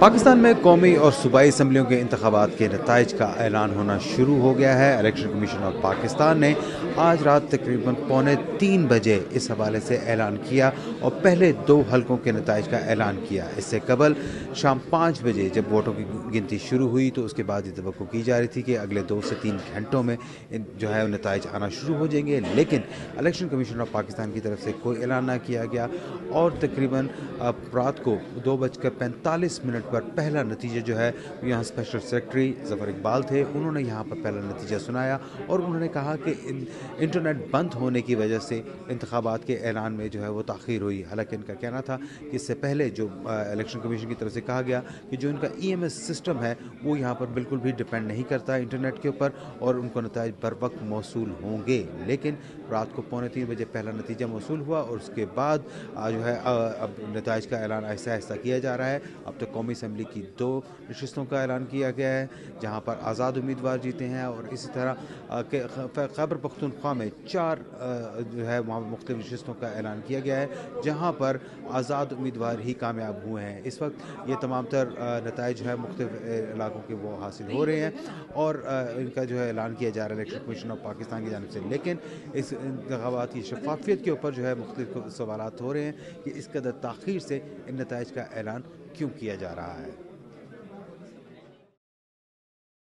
पाकिस्तान में कौमी और सूबाई असम्बलियों के इंतखाबात के नताइज का ऐलान होना शुरू हो गया है। इलेक्शन कमीशन ऑफ पाकिस्तान ने आज रात तकरीबन 2:45 इस हवाले से ऐलान किया और पहले 2 हलकों के नताइज का ऐलान किया। इससे कबल शाम 5 बजे जब वोटों की गिनती शुरू हुई तो उसके बाद ये तवक्को की जा रही थी कि अगले 2 से 3 घंटों में जो है नताइज आना शुरू हो जाएंगे, लेकिन इलेक्शन कमीशन ऑफ पाकिस्तान की तरफ से कोई ऐलान ना किया गया और तकरीबन रात को 2:45 पर पहला नतीजा जो है यहाँ स्पेशल सेक्रेटरी ज़फ़र इकबाल थे, उन्होंने यहाँ पर पहला नतीजा सुनाया और उन्होंने कहा कि इंटरनेट बंद होने की वजह से इंतखाबात के ऐलान में जो है वो ताख़ीर हुई। हालांकि इनका कहना था कि इससे पहले जो इलेक्शन कमीशन की तरफ से कहा गया कि जो इनका EMS सिस्टम है वो यहाँ पर बिल्कुल भी डिपेंड नहीं करता इंटरनेट के ऊपर और उनको नताइज बर वक्त मौसूल होंगे, लेकिन रात को 2:45 पहला नतीजा मौसूल हुआ और उसके बाद जो है अब नताइज का ऐलान ऐसा ऐसा किया जा रहा है। अब तक कौमी असम्बली की 2 नशिस्तों का ऐलान किया गया है जहाँ पर आज़ाद उम्मीदवार जीते हैं और इसी तरह खैबर पख्तूनख्वा में 4 जो है वहाँ मुख्तलिफ नशिस्तों का ऐलान किया गया है जहाँ पर आज़ाद उम्मीदवार ही कामयाब हुए हैं। इस वक्त ये तमाम तर नताइज जो है मुख्तलिफ इलाकों के वो हासिल हो रहे हैं और इनका जो है ऐलान किया जा रहा है इलेक्शन कमीशन ऑफ पाकिस्तान की जानिब से, लेकिन इस इंतखाबात की शफाफियत के ऊपर जो है मुख्तलिफ सवालात हो रहे हैं कि इस कदर ताख़ीर से इन नताइज का ऐलान क्यों किया जा रहा है।